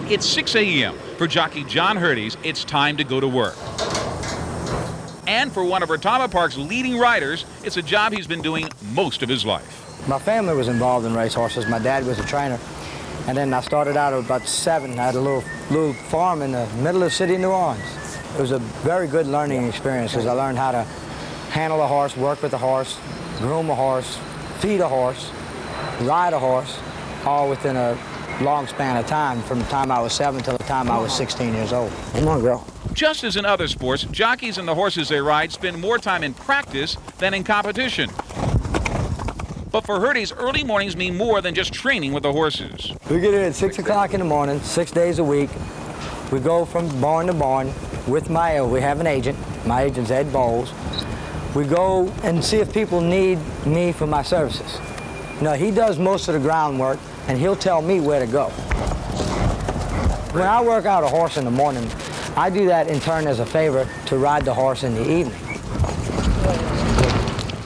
It's 6 a.m. For jockey John Hurdy's, it's time to go to work. And for one of Retama Park's leading riders, it's a job he's been doing most of his life. My family was involved in racehorses. My dad was a trainer. And then I started out at about 7. I had a little farm in the middle of the city of New Orleans. It was a very good learning experience because I learned how to handle a horse, work with a horse, groom a horse, feed a horse, ride a horse, all within a long span of time, from the time I was 7 till the time I was 16 years old. Come on, girl. Just as in other sports, jockeys and the horses they ride spend more time in practice than in competition. But for Hurdy's, early mornings mean more than just training with the horses. We get in at 6 o'clock in the morning, 6 days a week. We go from barn to barn with we have an agent. My agent's Ed Bowles. We go and see if people need me for my services. No, he does most of the groundwork, and he'll tell me where to go. When I work out a horse in the morning, I do that in turn as a favor to ride the horse in the evening.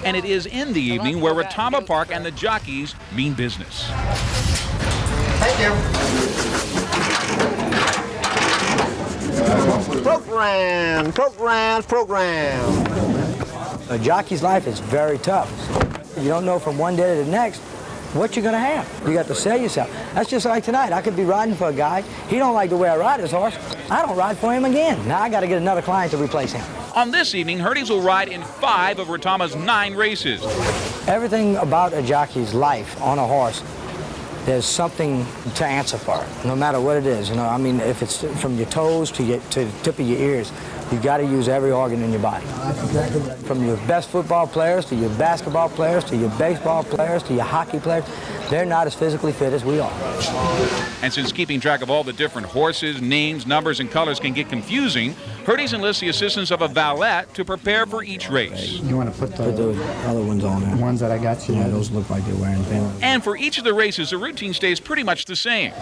And it is in the evening where Retama Park and the jockeys mean business. Thank you. Program. A jockey's life is very tough. You don't know from one day to the next what you're gonna have. You got to sell yourself. That's just like tonight. I could be riding for a guy. He don't like the way I ride his horse. I don't ride for him again. Now I got to get another client to replace him. On this evening, Hurdy's will ride in 5 of Retama's 9 races. Everything about a jockey's life on a horse, there's something to answer for, no matter what it is. You know, I mean, if it's from your toes to the tip of your ears, you got to use every organ in your body. From your best football players to your basketball players to your baseball players to your hockey players, they're not as physically fit as we are. And since keeping track of all the different horses, names, numbers, and colors can get confusing, Hurdy's enlists the assistance of a valet to prepare for each race. You want to put the other ones on there? The ones that I got you? Yeah, those look like they're wearing pins. And for each of the races, the routine stays pretty much the same.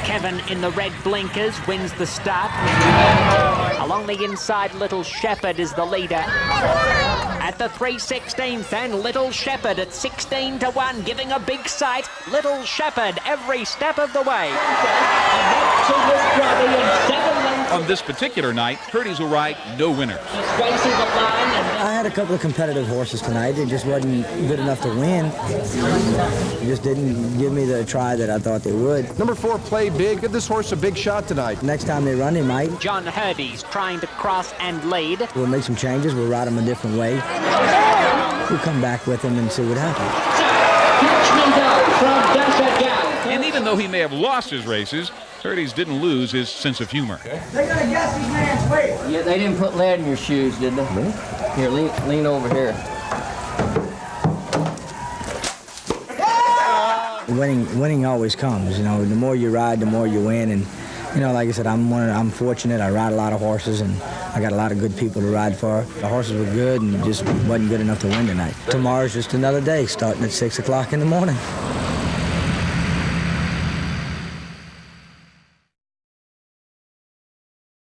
Kevin in the red blinkers wins the start. Along the inside, Little Shepherd is the leader. At the 3/16th, and Little Shepherd at 16-1, giving a big sight. Little Shepherd every step of the way. On this particular night, Hurdy's will ride no winners. I had a couple of competitive horses tonight. It just wasn't good enough to win. They just didn't give me the try that I thought they would. Number 4, Play Big. Give this horse a big shot tonight. Next time they run, they might. John Hurdy's trying to cross and lead. We'll make some changes. We'll ride them a different way. We'll come back with them and see what happens. And even though he may have lost his races, Hurdy's didn't lose his sense of humor. They're gonna guess these man's weight. Yeah, they didn't put lead in your shoes, did they? Really? Here, lean over here. Winning always comes. You know, the more you ride, the more you win. And you know, like I said, I'm fortunate. I ride a lot of horses, and I got a lot of good people to ride for. The horses were good, and just wasn't good enough to win tonight. Tomorrow's just another day, starting at 6 o'clock in the morning.